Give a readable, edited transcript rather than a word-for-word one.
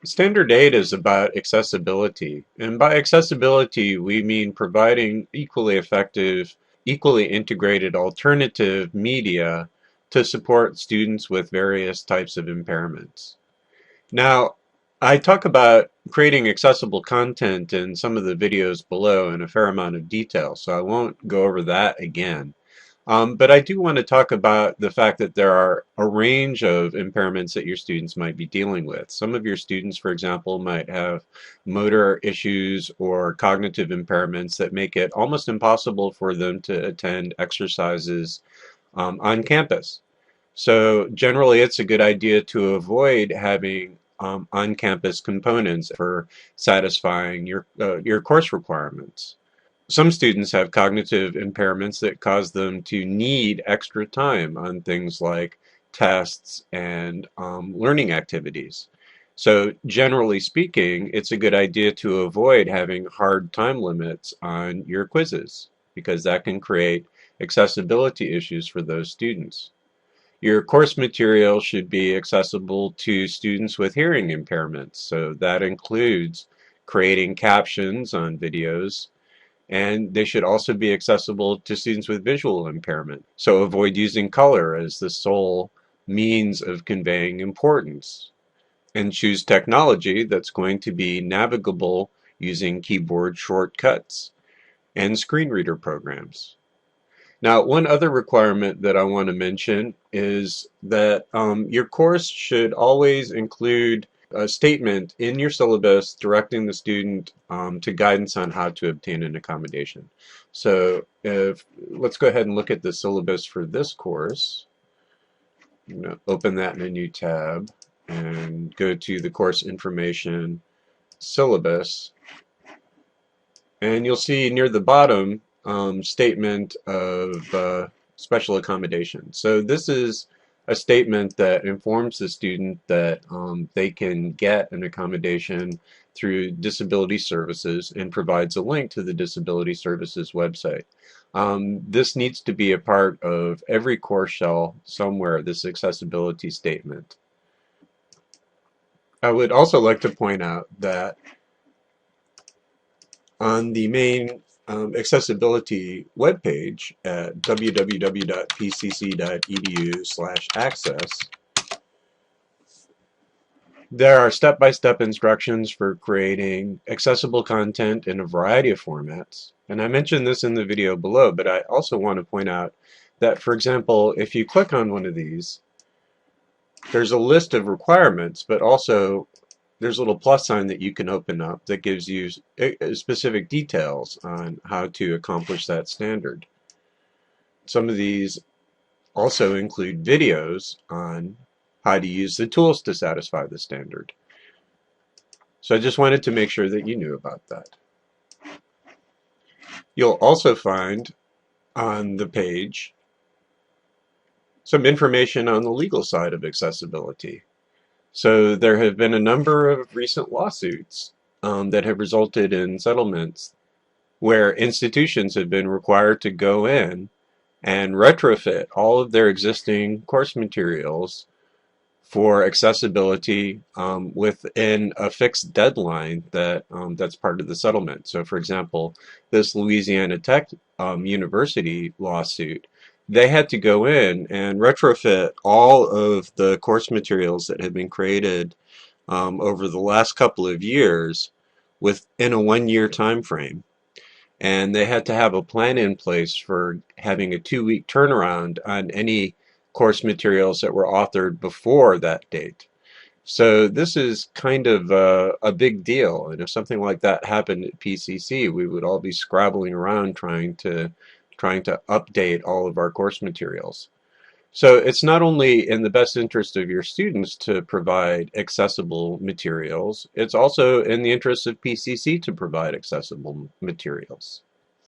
Standard 8 is about accessibility, and by accessibility we mean providing equally effective, equally integrated alternative media to support students with various types of impairments. Now, I talk about creating accessible content in some of the videos below in a fair amount of detail, so I won't go over that again. But I do want to talk about the fact that there are a range of impairments that your students might be dealing with. Some of your students, for example, might have motor issues or cognitive impairments that make it almost impossible for them to attend exercises on campus. So generally, it's a good idea to avoid having on-campus components for satisfying your course requirements. Some students have cognitive impairments that cause them to need extra time on things like tests and learning activities. So generally speaking, it's a good idea to avoid having hard time limits on your quizzes because that can create accessibility issues for those students. Your course material should be accessible to students with hearing impairments. So that includes creating captions on videos, and they should also be accessible to students with visual impairment. So avoid using color as the sole means of conveying importance. And choose technology that's going to be navigable using keyboard shortcuts and screen reader programs. Now, one other requirement that I want to mention is that your course should always include a statement in your syllabus directing the student to guidance on how to obtain an accommodation. So let's go ahead and look at the syllabus for this course. I'm going to open that in a new tab and go to the course information syllabus. And you'll see near the bottom statement of special accommodation. So this is a statement that informs the student that they can get an accommodation through disability services and provides a link to the disability services website. This needs to be a part of every course shell somewhere, this accessibility statement. I would also like to point out that on the main accessibility webpage at www.pcc.edu/access, there are step-by-step instructions for creating accessible content in a variety of formats. And I mentioned this in the video below, but I also want to point out that, for example, if you click on one of these, there's a list of requirements, but also there's a little plus sign that you can open up that gives you specific details on how to accomplish that standard. Some of these also include videos on how to use the tools to satisfy the standard. So I just wanted to make sure that you knew about that. You'll also find on the page some information on the legal side of accessibility. So there have been a number of recent lawsuits that have resulted in settlements where institutions have been required to go in and retrofit all of their existing course materials for accessibility within a fixed deadline that's part of the settlement. So for example, this Louisiana Tech University lawsuit, they had to go in and retrofit all of the course materials that had been created over the last couple of years within a 1-year time frame. And they had to have a plan in place for having a 2-week turnaround on any course materials that were authored before that date. So this is kind of a big deal. And if something like that happened at PCC, we would all be scrabbling around trying to update all of our course materials. So it's not only in the best interest of your students to provide accessible materials, it's also in the interest of PCC to provide accessible materials.